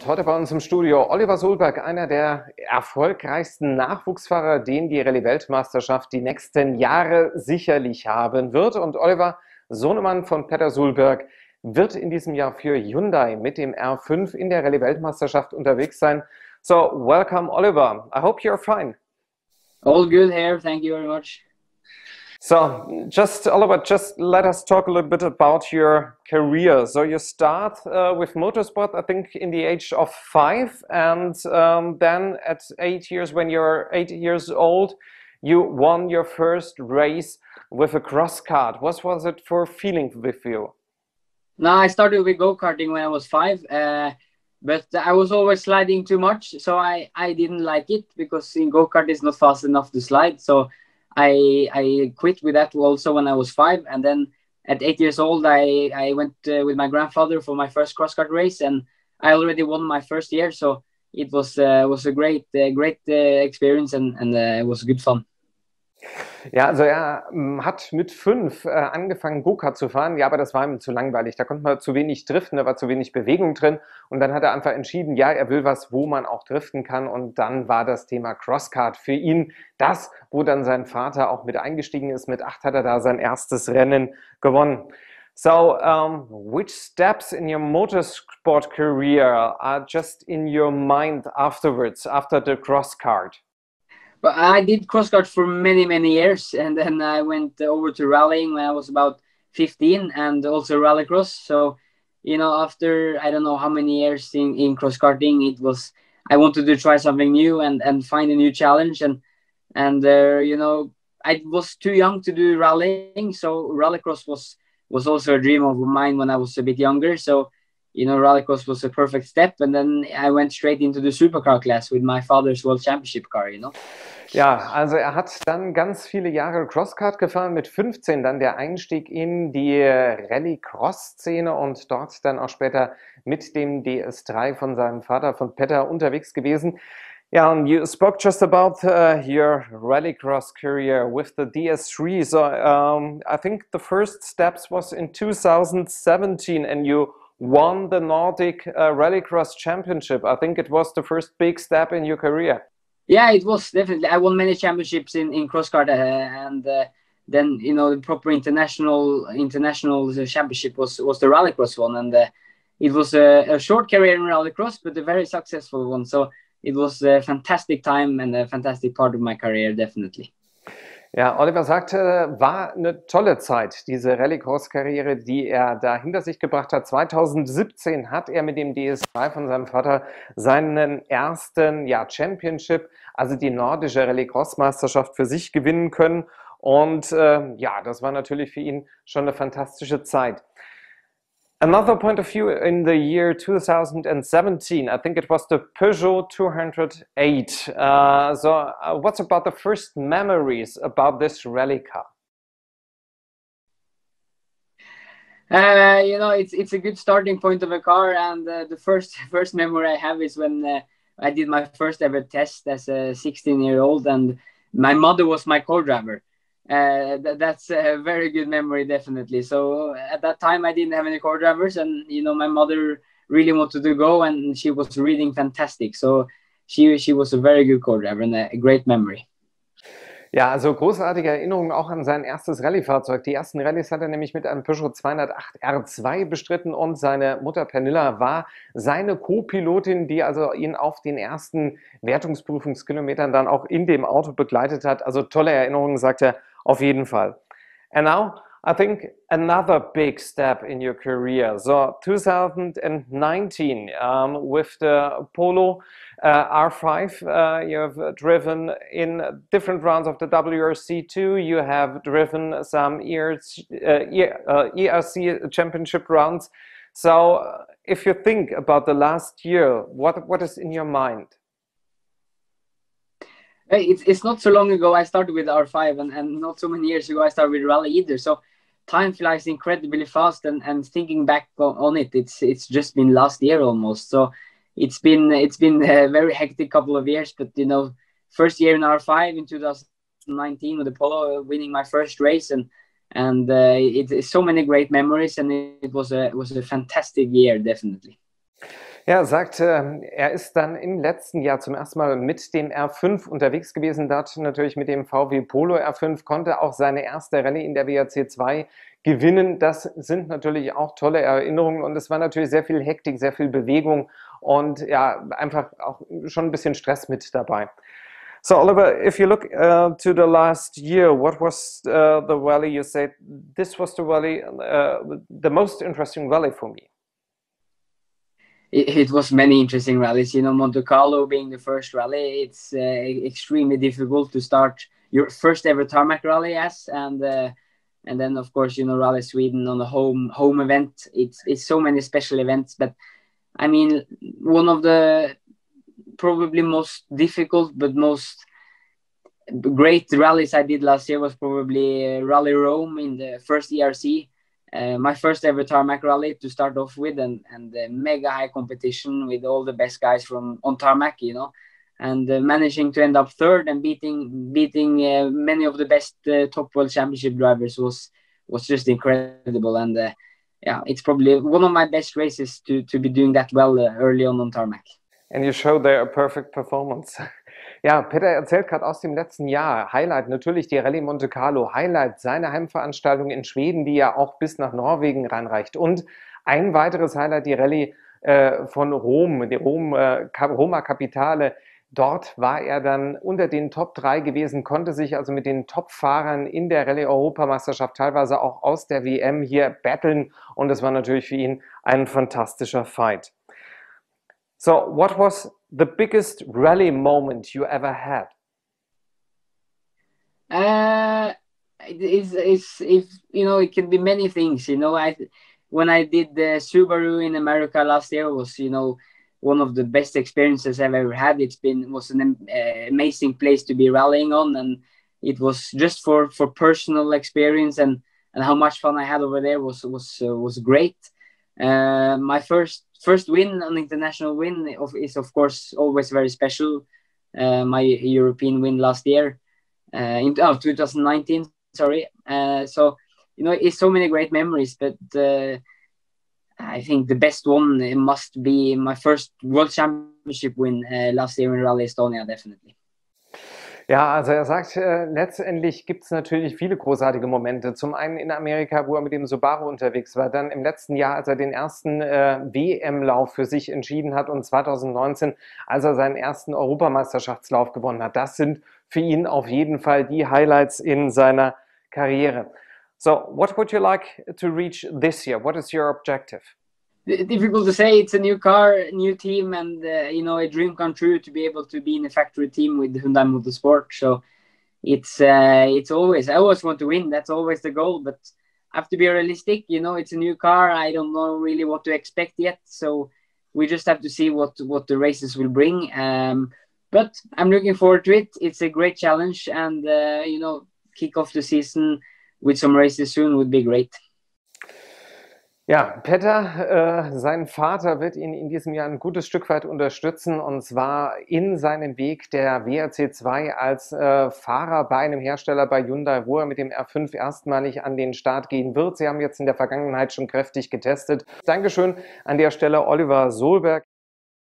Und heute bei uns im Studio Oliver Solberg, einer der erfolgreichsten Nachwuchsfahrer, den die Rallye-Weltmeisterschaft die nächsten Jahre sicherlich haben wird. Und Oliver, Sohnemann von Peter Solberg, wird in diesem Jahr für Hyundai mit dem R5 in der Rallye-Weltmeisterschaft unterwegs sein. So, welcome Oliver. I hope you're fine. All good here. Thank you very much. So, Oliver, just let us talk a little bit about your career. So you start with motorsport, I think, in the age of 5, and then at 8 years, when you're 8 years old, you won your first race with a cross kart. What was it for feeling with you? No, I started with go-karting when I was 5, but I was always sliding too much, so I didn't like it because in go-kart it's not fast enough to slide. So I quit with that also when I was 5, and then at 8 years old I went with my grandfather for my first cross-kart race, and I already won my first year. So it was a great experience, and it was good fun. Ja, also er hat mit 5 angefangen, Go-Kart zu fahren. Ja, aber das war ihm zu langweilig. Da konnte man zu wenig driften, da war zu wenig Bewegung drin. Und dann hat er einfach entschieden, ja, er will was, wo man auch driften kann. Und dann war das Thema Crosskart für ihn das, wo dann sein Vater auch mit eingestiegen ist. Mit 8 hat er da sein erstes Rennen gewonnen. So, which steps in your motorsport career are just in your mind afterwards, after the crosskart? But I did cross-kart for many years, and then I went over to rallying when I was about 15, and also rallycross. So, you know, after I don't know how many years in cross-karting, I wanted to try something new and find a new challenge. And you know, I was too young to do rallying, so rallycross was also a dream of mine when I was a bit younger. So, you know, rallycross was a perfect step, and then I went straight into the supercar class with my father's World Championship car, you know. Ja, also er hat dann ganz viele Jahre Crosskart gefahren, mit 15 dann der Einstieg in die Rallye-Cross-Szene und dort dann auch später mit dem DS3 von seinem Vater, von Peter, unterwegs gewesen. Ja, and you spoke just about your rallycross career with the DS3. So I think the first steps was in 2017, and you won the Nordic Rallycross Championship. I think it was the first big step in your career. Yeah, it was definitely. I won many championships in cross-kart, and then, you know, the proper international championship was the rallycross one, and it was a short career in rallycross, but a very successful one. So it was a fantastic time and a fantastic part of my career, definitely. Ja, Oliver sagte, war eine tolle Zeit, diese Rallycross-Karriere, die er da hinter sich gebracht hat. 2017 hat er mit dem DS3 von seinem Vater seinen ersten Championship, also die nordische Rallycross-Meisterschaft für sich gewinnen können. Und ja, das war natürlich für ihn schon eine fantastische Zeit. Another point of view in the year 2017, I think it was the Peugeot 208. So what's about the first memories about this rally car? You know, it's a good starting point of a car, and the first memory I have is when I did my first ever test as a 16-year-old, and my mother was my co-driver. That's a very good memory, definitely. So at that time I didn't have any co-drivers, and you know, my mother really wanted to go, and she was reading fantastic. So she was a very good co-driver and a great memory. Ja, also großartige Erinnerungen auch an sein erstes Rallye-Fahrzeug. Die ersten Rallyes hat er nämlich mit einem Peugeot 208 R2 bestritten, und seine Mutter Pernilla war seine Co-Pilotin, die also ihn auf den ersten Wertungsprüfungskilometern dann auch in dem Auto begleitet hat. Also tolle Erinnerungen, sagt er auf jeden Fall. And now, I think another big step in your career. So 2019 with the Polo R5, you have driven in different rounds of the WRC2. You have driven some ERC championship rounds. So if you think about the last year, what is in your mind? It's not so long ago I started with R5, and not so many years ago I started with rally either. So time flies incredibly fast, and thinking back on it, it's just been last year almost. So it's been a very hectic couple of years. But you know, first year in R5 in 2019 with the Polo, winning my first race, and it's so many great memories, and it was a fantastic year, definitely. Ja, er sagt, er ist dann im letzten Jahr zum ersten Mal mit dem R5 unterwegs gewesen, dort natürlich mit dem VW Polo R5, konnte auch seine erste Rallye in der WRC 2 gewinnen. Das sind natürlich auch tolle Erinnerungen und es war natürlich sehr viel Hektik, sehr viel Bewegung und ja, einfach auch schon ein bisschen Stress mit dabei. So Oliver, if you look to the last year, what was the rally you said, this was the rally, the most interesting rally for me? It was many interesting rallies. You know, Monte Carlo being the first rally, it's extremely difficult to start your first ever tarmac rally as, and then of course, you know, Rally Sweden on the home event. It's so many special events, but I mean, one of the probably most difficult but most great rallies I did last year was probably Rally Rome in the first ERC. My first ever tarmac rally to start off with, and mega high competition with all the best guys from on tarmac, you know, and managing to end up third and beating many of the best top world championship drivers was just incredible. And yeah, it's probably one of my best races to be doing that well early on tarmac. And you showed there a perfect performance. Ja, Peter erzählt gerade aus dem letzten Jahr. Highlight natürlich die Rallye Monte Carlo. Highlight seine Heimveranstaltung in Schweden, die ja auch bis nach Norwegen reinreicht. Und ein weiteres Highlight, die Rallye von Rom, die Roma Capitale. Dort war er dann unter den Top 3 gewesen, konnte sich also mit den Top-Fahrern in der Rallye-Europameisterschaft teilweise auch aus der WM hier battlen. Und es war natürlich für ihn ein fantastischer Fight. So, what was the biggest rally moment you ever had? It's you know, it can be many things. You know, when I did the Subaru in America last year was, you know, one of the best experiences I've ever had. Was an amazing place to be rallying on, and it was just for personal experience and how much fun I had over there was great. My first win, an international win, is of course always very special. My European win last year, in 2019. Sorry. So you know, it's so many great memories, but I think the best one must be my first World Championship win last year in Rally Estonia, definitely. Ja, also er sagt, letztendlich gibt es natürlich viele großartige Momente. Zum einen in Amerika, wo er mit dem Subaru unterwegs war, dann im letzten Jahr, als er den ersten WM-Lauf für sich entschieden hat und 2019, als er seinen ersten Europameisterschaftslauf gewonnen hat. Das sind für ihn auf jeden Fall die Highlights in seiner Karriere. So, what would you like to reach this year? What is your objective? Difficult to say. It's a new car, new team, and you know, a dream come true to be able to be in a factory team with Hyundai Motorsport. So it's always, I always want to win. That's always the goal, but I have to be realistic. You know, it's a new car. I don't know really what to expect yet. So we just have to see what the races will bring. But I'm looking forward to it. It's a great challenge, and you know, kick off the season with some races soon would be great. Ja, Petter, sein Vater wird ihn in diesem Jahr ein gutes Stück weit unterstützen, und zwar in seinem Weg der WRC 2 als Fahrer bei einem Hersteller, bei Hyundai, wo er mit dem R5 erstmalig an den Start gehen wird. Sie haben jetzt in der Vergangenheit schon kräftig getestet. Dankeschön an der Stelle Oliver Solberg.